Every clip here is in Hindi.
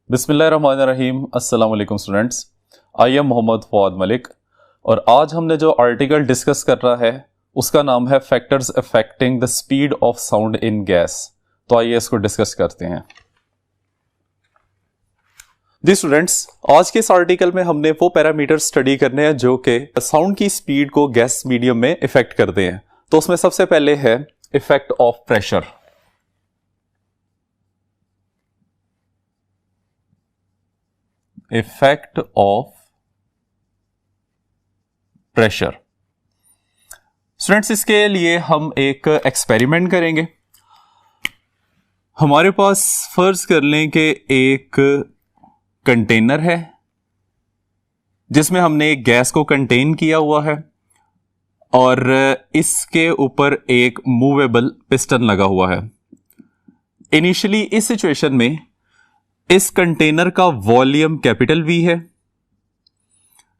बिस्मिल्लाहिर्रहमानिर्रहीम। अस्सलाम वालेकुम students. I am Mohammad Fawad Malik और आज हमने जो आर्टिकल डिस्कस करना है उसका नाम है factors affecting the speed of sound in gas. तो आइए इसको डिस्कस करते हैं। जी स्टूडेंट्स, आज के इस आर्टिकल में हमने वो पैरामीटर स्टडी करने हैं जो कि साउंड की स्पीड को गैस मीडियम में इफेक्ट करते हैं। तो उसमें सबसे पहले है effect of pressure. Effect of pressure. Students, इसके लिए हम एक एक्सपेरिमेंट करेंगे। हमारे पास फर्ज कर लें कि एक कंटेनर है जिसमें हमने एक गैस को कंटेन किया हुआ है और इसके ऊपर एक मूवेबल पिस्टन लगा हुआ है। इनिशियली इस सिचुएशन में इस कंटेनर का वॉल्यूम कैपिटल वी है,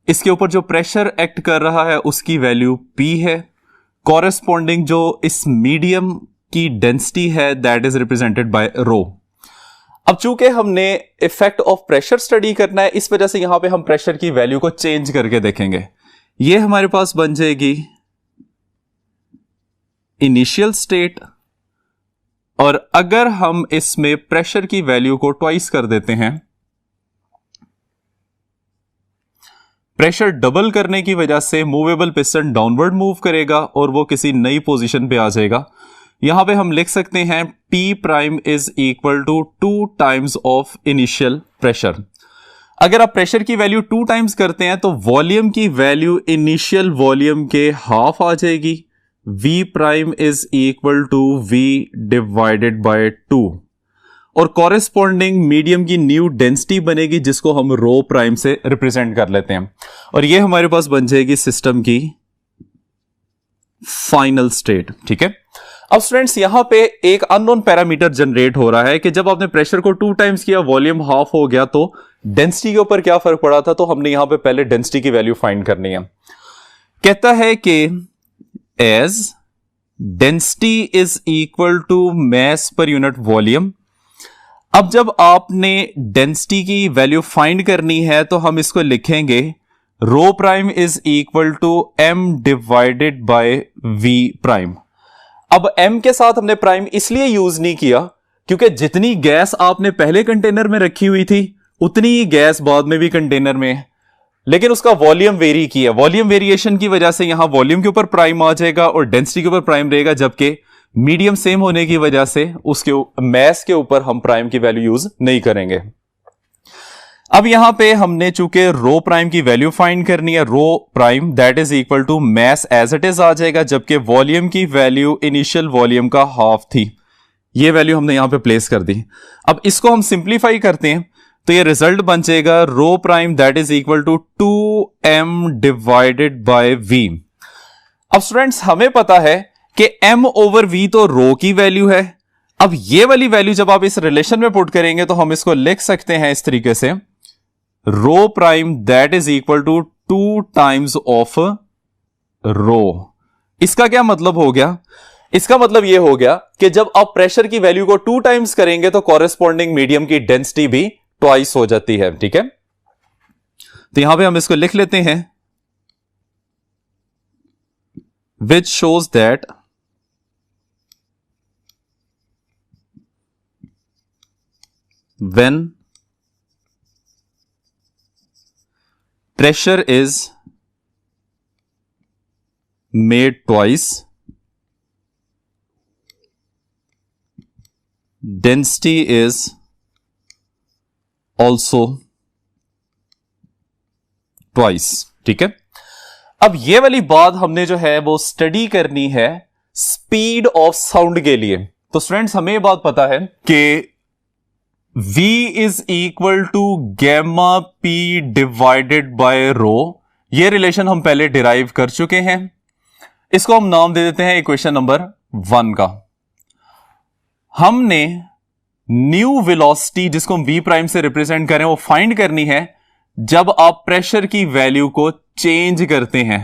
इसके ऊपर जो प्रेशर एक्ट कर रहा है उसकी वैल्यू P है। कॉरेस्पॉन्डिंग जो इस मीडियम की डेंसिटी है दैट इज रिप्रेजेंटेड बाय रो। अब चूंकि हमने इफेक्ट ऑफ प्रेशर स्टडी करना है, इस वजह से यहां पे हम प्रेशर की वैल्यू को चेंज करके देखेंगे। ये हमारे पास बन जाएगी इनिशियल स्टेट, और अगर हम इसमें प्रेशर की वैल्यू को ट्वाइस कर देते हैं, प्रेशर डबल करने की वजह से मूवेबल पिस्टन डाउनवर्ड मूव करेगा और वो किसी नई पोजीशन पे आ जाएगा। यहां पे हम लिख सकते हैं P prime is equal to 2 times of initial pressure. अगर आप प्रेशर की वैल्यू 2 टाइम्स करते हैं तो वॉल्यूम की वैल्यू इनिशियल वॉल्यूम के हाफ आ जाएगी। V prime is equal to V divided by 2 और कॉरेस्पॉन्डिंग मीडियम की न्यू डेंसिटी बनेगी जिसको हम रो प्राइम से रिप्रेजेंट कर लेते हैं, और ये हमारे पास बन जाएगी सिस्टम की फाइनल स्टेट। ठीक है। अब स्टूडेंट्स, यहां पे एक अननोन पैरामीटर जनरेट हो रहा है कि जब आपने प्रेशर को 2 टाइम्स किया, वॉल्यूम हाफ हो गया, तो डेंसिटी के ऊपर क्या फर्क पड़ा था। तो हमने यहां पे पहले डेंसिटी की वैल्यू फाइंड करनी है। कहता है कि as density is equal to mass per unit volume। अब जब आपने डेंसिटी की वैल्यू फाइंड करनी है तो हम इसको लिखेंगे rho prime is equal to m divided by v prime. अब m के साथ हमने प्राइम इसलिए यूज नहीं किया क्योंकि जितनी गैस आपने पहले कंटेनर में रखी हुई थी उतनी ही गैस बाद में भी कंटेनर में है, लेकिन उसका वॉल्यूम वेरी किया। वॉल्यूम वेरिएशन की वजह से यहां वॉल्यूम के ऊपर प्राइम आ जाएगा और डेंसिटी के ऊपर प्राइम रहेगा, जबकि मीडियम सेम होने की वजह से उसके मैस के ऊपर हम प्राइम की वैल्यू यूज नहीं करेंगे। अब यहां पे हमने चूंकि रो प्राइम की वैल्यू फाइंड करनी है, rho prime that is equal to mass as it is आ जाएगा, जबकि वॉल्यूम की वैल्यू इनिशियल वॉल्यूम का हाफ थी। ये वैल्यू हमने यहां पे प्लेस कर दी। अब इसको हम सिंप्लीफाई करते हैं तो ये रिजल्ट बन जाएगा rho prime that is equal to 2m divided by v। अब स्टूडेंट्स, हमें पता है कि m ओवर v तो रो की वैल्यू है। अब ये वाली वैल्यू जब आप इस रिलेशन में पुट करेंगे तो हम इसको लिख सकते हैं इस तरीके से, rho prime that is equal to 2 times of rho. इसका क्या मतलब हो गया? इसका मतलब यह हो गया कि जब आप प्रेशर की वैल्यू को 2 टाइम्स करेंगे तो कॉरेस्पॉन्डिंग मीडियम की डेंसिटी भी ट्वाइस हो जाती है। ठीक है, तो यहां पे हम इसको लिख लेते हैं, which shows that when pressure is made twice, density is also twice. ठीक है। अब ये वाली बात हमने जो है वो स्टडी करनी है स्पीड ऑफ साउंड के लिए। तो स्टूडेंट्स, हमें ये बात पता है कि V is equal to gamma P divided by rho. ये रिलेशन हम पहले डिराइव कर चुके हैं। इसको हम नाम दे देते हैं इक्वेशन नंबर 1 का। हमने न्यू वेलोसिटी जिसको हम v प्राइम से रिप्रेजेंट करें वो फाइंड करनी है जब आप प्रेशर की वैल्यू को चेंज करते हैं।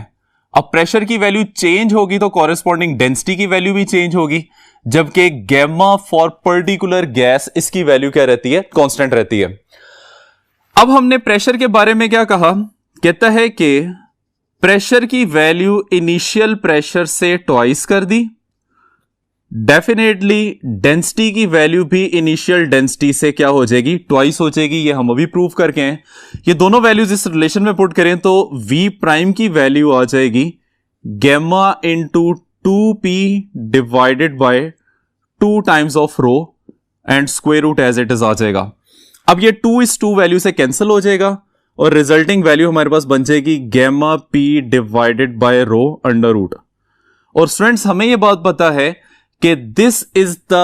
अब प्रेशर की वैल्यू चेंज होगी तो कॉरेस्पॉन्डिंग डेंसिटी की वैल्यू भी चेंज होगी, जबकि गैमा फॉर पर्टिकुलर गैस इसकी वैल्यू क्या रहती है, कांस्टेंट रहती है। अब हमने प्रेशर के बारे में क्या कहा, कहता है कि प्रेशर की वैल्यू इनिशियल प्रेशर से ट्वाइस कर दी, डेफिनेटली डेंसिटी की वैल्यू भी इनिशियल डेंसिटी से क्या हो जाएगी, ट्वाइस हो जाएगी। ये हम अभी प्रूव करके हैं। ये दोनों वैल्यूज इस रिलेशन में पुट करें तो V प्राइम की वैल्यू आ जाएगी gamma into 2p divided by 2 times of rho and square root as it is आ जाएगा। अब ये 2:2 वैल्यू से कैंसिल हो जाएगा और रिजल्टिंग वैल्यू हमारे पास बन जाएगी gamma p divided by rho under root. और स्टूडेंट्स हमें यह बात पता है कि this is the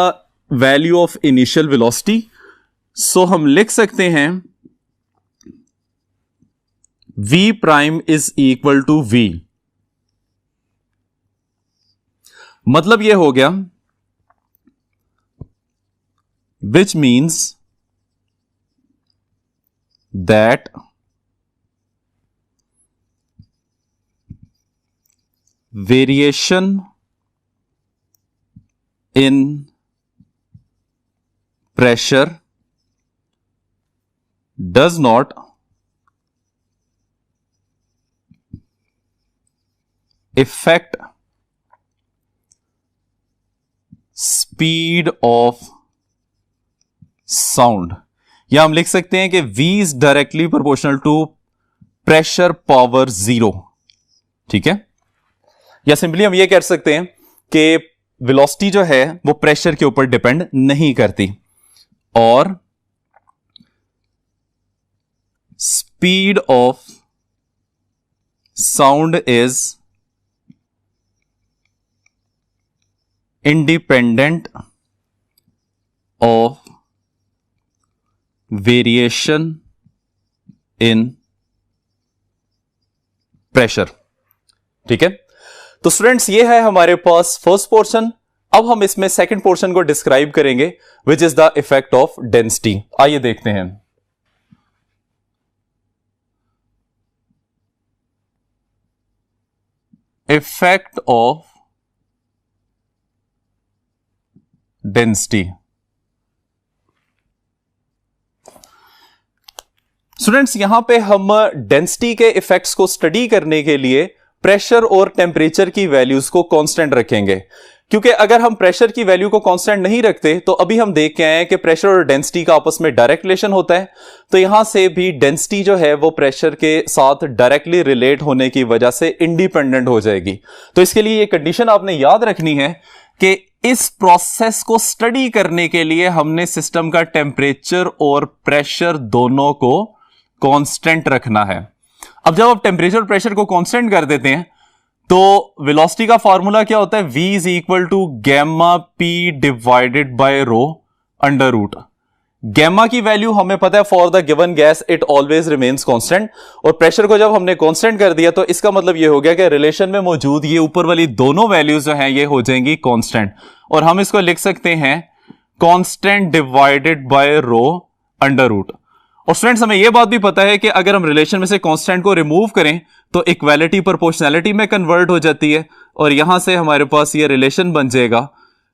value of initial velocity, so हम लिख सकते हैं v prime is equal to v। मतलब यह हो गया which means that variation in pressure does not affect speed of sound, या हम लिख सकते हैं कि V is directly proportional to pressure power 0। ठीक है, या सिंपली हम ये कह सकते हैं कि वेलोसिटी जो है वो प्रेशर के ऊपर डिपेंड नहीं करती और speed of sound is independent of variation in pressure. ठीक है, तो स्टूडेंट्स ये है हमारे पास फर्स्ट पोर्शन। अब हम इसमें सेकंड पोर्शन को डिस्क्राइब करेंगे which is the effect of density. आइए देखते हैं। Effect of density. स्टूडेंट्स यहां पे हम डेंसिटी के इफेक्ट्स को स्टडी करने के लिए प्रेशर और टेम्परेचर की वैल्यूज को कांस्टेंट रखेंगे, क्योंकि अगर हम प्रेशर की वैल्यू को कांस्टेंट नहीं रखते तो अभी हम देख के आए हैं कि प्रेशर और डेंसिटी का आपस में डायरेक्ट रिलेशन होता है, तो यहां से भी डेंसिटी जो है वो प्रेशर के साथ डायरेक्टली रिलेट होने की वजह से इंडिपेंडेंट हो जाएगी। तो इसके लिए ये कंडीशन आपने याद रखनी है कि इस प्रोसेस को स्टडी करने के लिए हमने सिस्टम का टेम्परेचर और प्रेशर दोनों को कांस्टेंट रखना है। अब जब आप टेम्परेचर और प्रेशर को कांस्टेंट कर देते हैं तो वेलोसिटी का फॉर्मूला क्या होता है, v is equal to gamma p divided by rho under root. Gamma की वैल्यू हमें पता है for the given gas it always remains constant, और प्रेशर को जब हमने कांस्टेंट कर दिया तो इसका मतलब ये हो गया कि रिलेशन में मौजूद ये ऊपर वाली दोनों वैल्यूज जो हैं ये हो जाएंगी कांस्टेंट, और हम इसको लिख सकते हैं constant divided by rho under root. और स्टूडेंट्स हमें यह बात भी पता है कि अगर हम रिलेशन में से कांस्टेंट को रिमूव करें तो इक्वालिटी प्रोपोर्शनैलिटी में कन्वर्ट हो जाती है, और यहां से हमारे पास ये रिलेशन बन जाएगा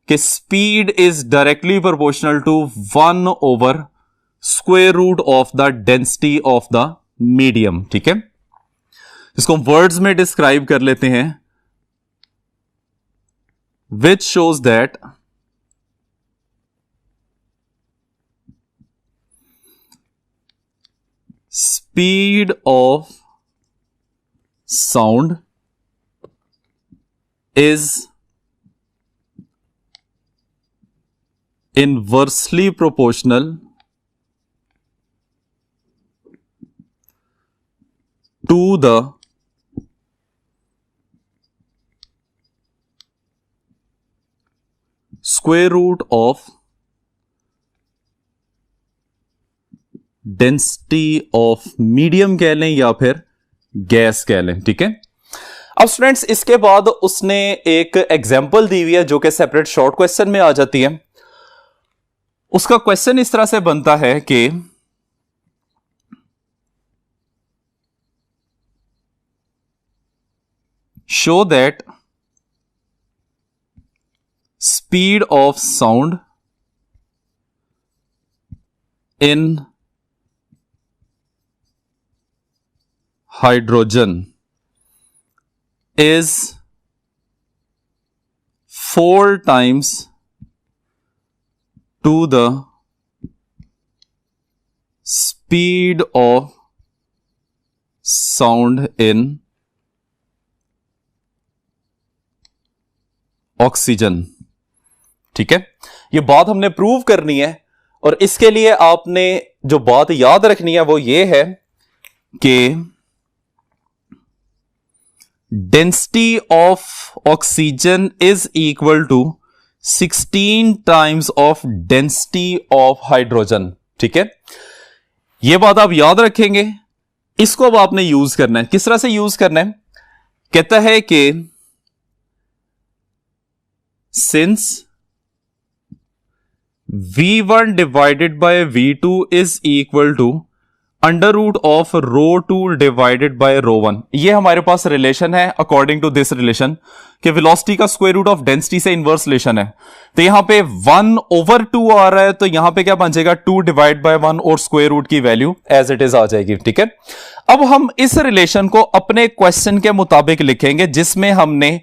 कि speed is directly proportional to 1 over square root of the density of the medium. ठीक है, इसको हम वर्ड्स में डिस्क्राइब कर लेते हैं, which shows that speed of sound is inversely proportional to the square root of density of medium कह लें या फिर गैस कह लें। ठीक है, अब स्टूडेंट्स इसके बाद उसने एक एग्जांपल दी हुई है जो कि सेपरेट शॉर्ट क्वेश्चन में आ जाती है। उसका क्वेश्चन इस तरह से बनता है कि show that speed of sound in hydrogen is 4 times to the speed of sound in oxygen. ठीक है, ये बात हमने प्रूव करनी है और इसके लिए आपने जो बात याद रखनी है वो ये है कि density of oxygen is equal to 16 times of density of hydrogen. ठीक है, यह बात आप याद रखेंगे। इसको अब आपने यूज करना है। किस तरह से यूज करना है? कहता है कि since V1 divided by V2 is equal to under root of ρ2 divided by ρ1। ये हमारे पास रिलेशन है। अकॉर्डिंग टू दिस रिलेशन कि वेलोसिटी का स्क्वायर रूट ऑफ डेंसिटी से इनवर्स रिलेशन है। तो यहां पे 1/2 आ रहा है, तो यहां पे क्या बन जाएगा 2 डिवाइड बाय 1 और स्क्वायर रूट की वैल्यू एज इट इज आ जाएगी। ठीक है, अब हम इस रिलेशन को अपने क्वेश्चन के मुताबिक लिखेंगे जिसमें हमने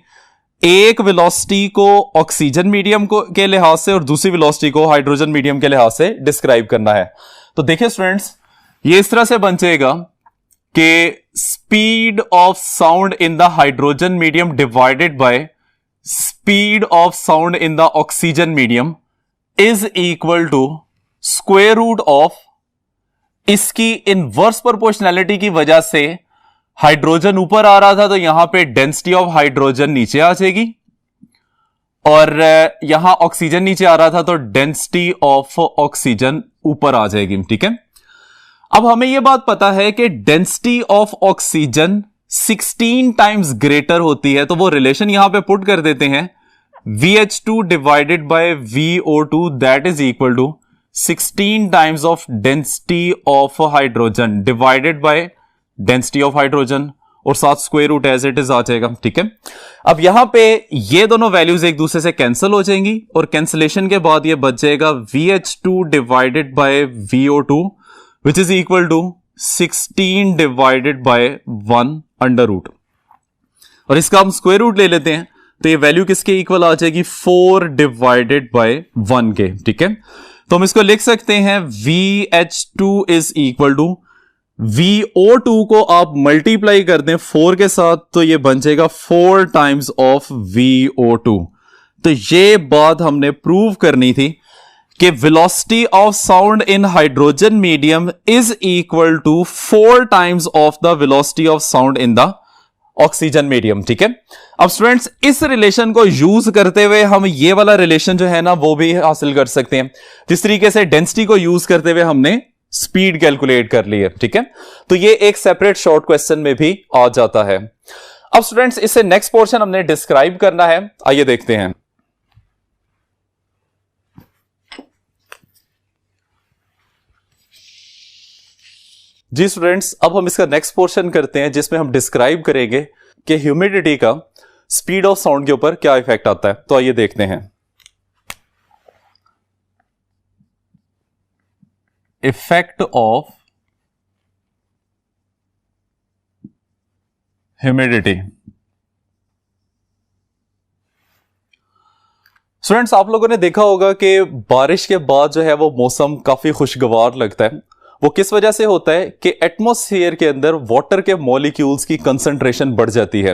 एक वेलोसिटी को ऑक्सीजन मीडियम को के लिहाज से और दूसरी वेलोसिटी को हाइड्रोजन मीडियम के लिहाज से डिस्क्राइब करना है। तो देखिए स्टूडेंट्स, ये इस तरह से बन जाएगा कि speed of sound in the hydrogen medium divided by speed of sound in the oxygen medium is equal to square root of, इसकी इनवर्स प्रोपोर्शनैलिटी की वजह से हाइड्रोजन ऊपर आ रहा था तो यहां पे डेंसिटी ऑफ हाइड्रोजन नीचे आ जाएगी और यहां ऑक्सीजन नीचे आ रहा था तो डेंसिटी ऑफ ऑक्सीजन ऊपर आ जाएगी। ठीक है, अब हमें यह बात पता है कि density of oxygen 16 times greater होती है, तो वो रिलेशन यहां पे पुट कर देते हैं VH2 divided by VO2 that is equal to 16 times of density of hydrogen divided by density of hydrogen और साथ square root as it is आ जाएगा। ठीक है, अब यहां पे ये दोनों वैल्यूज एक दूसरे से कैंसिल हो जाएंगी और कैंसिलेशन के बाद ये बच जाएगा VH2 divided by VO2 which is equal to 16 divided by 1 under root, और इसका हम स्क्वायर रूट ले लेते हैं तो ये वैल्यू किसके इक्वल आ जाएगी 4 डिवाइडेड बाय 1 के। ठीक है, तो हम इसको लिख सकते हैं VH2 is equal to VO2 को आप मल्टीप्लाई कर दें 4 के साथ तो ये बन जाएगा 4 टाइम्स ऑफ VO2। तो ये बात हमने प्रूव करनी थी कि velocity of sound in hydrogen medium is equal to 4 times of the velocity of sound in the oxygen medium. ठीक है, अब स्टूडेंट्स इस रिलेशन को यूज करते हुए हम ये वाला रिलेशन जो है ना वो भी हासिल कर सकते हैं, जिस तरीके से डेंसिटी को यूज करते हुए हमने स्पीड कैलकुलेट कर ली है। ठीक है, तो ये एक सेपरेट शॉर्ट क्वेश्चन में भी आ जाता है। अब स्टूडेंट्स इससे नेक्स्ट पोर्शन हमने डिस्क्राइब करना है, आइए देखते हैं। जी स्टूडेंट्स, अब हम इसका नेक्स्ट पोर्शन करते हैं जिसमें हम डिस्क्राइब करेंगे कि ह्यूमिडिटी का स्पीड ऑफ साउंड के ऊपर क्या इफेक्ट आता है। तो आइए देखते हैं। Effect of humidity. स्टूडेंट्स, आप लोगों ने देखा होगा कि बारिश के बाद जो है वो मौसम काफी खुशगवार लगता है। वो किस वजह से होता है कि एटमॉस्फेयर के अंदर वाटर के मॉलिक्यूल्स की कंसंट्रेशन बढ़ जाती है,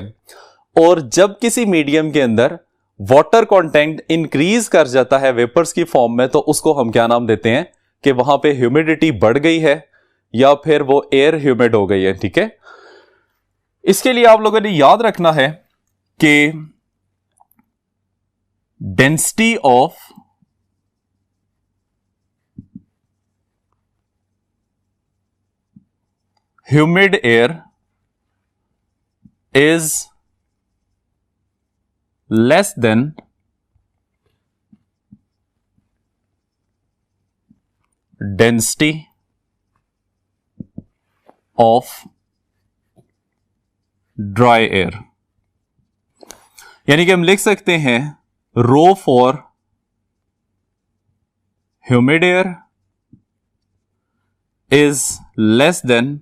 और जब किसी मीडियम के अंदर वाटर कंटेंट इंक्रीज कर जाता है वेपर्स की फॉर्म में, तो उसको हम क्या नाम देते हैं कि वहां पे ह्यूमिडिटी बढ़ गई है या फिर वो एयर ह्यूमिड हो गई है। ठीक है, इसके लिए आप लोगों ने याद रखना है कि density of humid air is less than density of dry air. यानी कि हम लिख सकते हैं rho for humid air is less than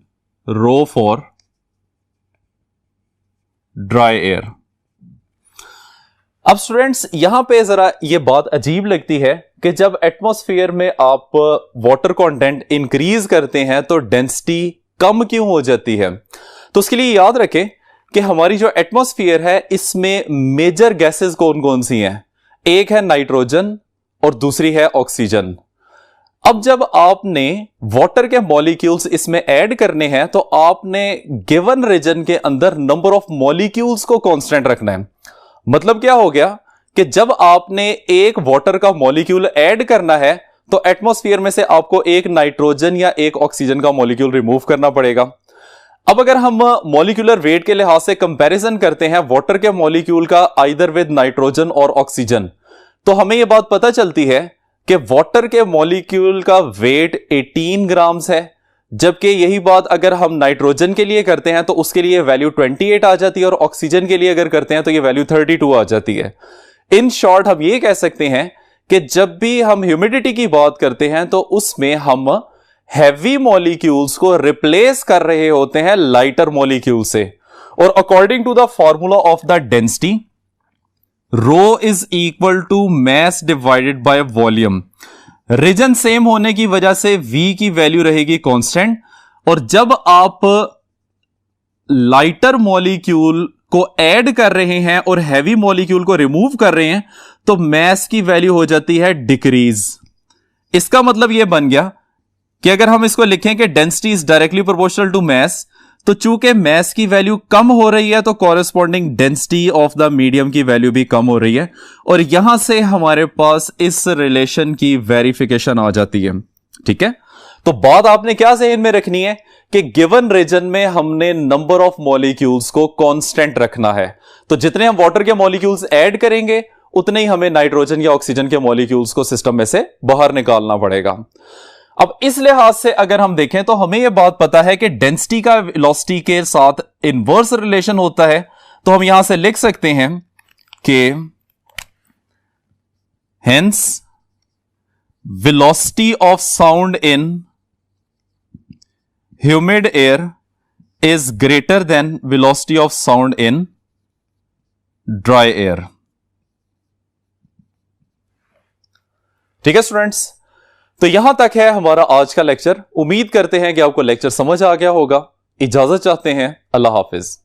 rho for dry air. अब स्टूडेंट्स यहां पे जरा ये बात अजीब लगती है कि जब एटमॉस्फेयर में आप वाटर कंटेंट इंक्रीज करते हैं तो डेंसिटी कम क्यों हो जाती है। तो उसके लिए याद रखें कि हमारी जो एटमॉस्फेयर है इसमें मेजर गैसेस कौन कौन सी हैं। एक है नाइट्रोजन और दूसरी है ऑक्सीजन। अब जब आपने वाटर के मॉलिक्यूल्स इसमें ऐड करने हैं तो आपने गिवन रीजन के अंदर नंबर ऑफ मॉलिक्यूल्स को कांस्टेंट रखना है। मतलब क्या हो गया कि जब आपने एक वाटर का मॉलिक्यूल ऐड करना है तो एटमॉस्फेयर में से आपको एक नाइट्रोजन या एक ऑक्सीजन का मॉलिक्यूल रिमूव करना पड़ेगा। अब अगर हम मॉलिक्यूलर वेट के लिहाज से कंपैरिजन करते हैं वाटर के मॉलिक्यूल का आइदर विद नाइट्रोजन और ऑक्सीजन, तो हमें यह बात पता चलती है कि वाटर के मॉलिक्यूल का वेट 18 ग्राम्स है, जबकि यही बात अगर हम नाइट्रोजन के लिए करते हैं तो उसके लिए वैल्यू 28 आ जाती है और ऑक्सीजन के लिए अगर करते हैं तो ये वैल्यू 32 आ जाती है। इन शॉर्ट हम ये कह सकते हैं कि जब भी हम ह्यूमिडिटी की बात करते हैं तो उसमें हम हैवी मॉलिक्यूल्स को रिप्लेस कर रहे होते हैं लाइटर मॉलिक्यूल से। और according to the formula of the density, rho is equal to mass divided by volume. Reason same होने की वजह से V की वैल्यू रहेगी कांस्टेंट, और जब आप लाइटर मॉलिक्यूल को ऐड कर रहे हैं और हैवी मॉलिक्यूल को रिमूव कर रहे हैं तो मैस की वैल्यू हो जाती है डिक्रीज। इसका मतलब यह बन गया कि अगर हम इसको लिखें कि density is directly proportional to mass, तो चूंकि मैस की वैल्यू कम हो रही है तो corresponding density of the medium की वैल्यू भी कम हो रही है, और यहां से हमारे पास इस रिलेशन की वेरिफिकेशन आ जाती है। ठीक है, तो बात आपने क्या ज़हन में रखनी है कि गिवन रीजन में हमने नंबर ऑफ मॉलिक्यूल्स को कांस्टेंट रखना है। तो जितने हम वाटर के मॉलिक्यूल्स ऐड करेंगे उतने ही हमें नाइट्रोजन या ऑक्सीजन के मॉलिक्यूल्स को सिस्टम में से बाहर निकालना पड़ेगा। अब इस लिहाज से अगर हम देखें तो हमें यह बात पता है कि डेंसिटी का वेलोसिटी के साथ इनवर्स रिलेशन होता है। तो हम यहां से लिख सकते हैं कि hence velocity of sound in humid air is greater than velocity of sound in dry air. ठीक है स्टूडेंट्स, तो यहां तक है हमारा आज का लेक्चर। उम्मीद करते हैं कि आपको लेक्चर समझ आ गया होगा। इजाजत चाहते हैं, अल्लाह हाफिज।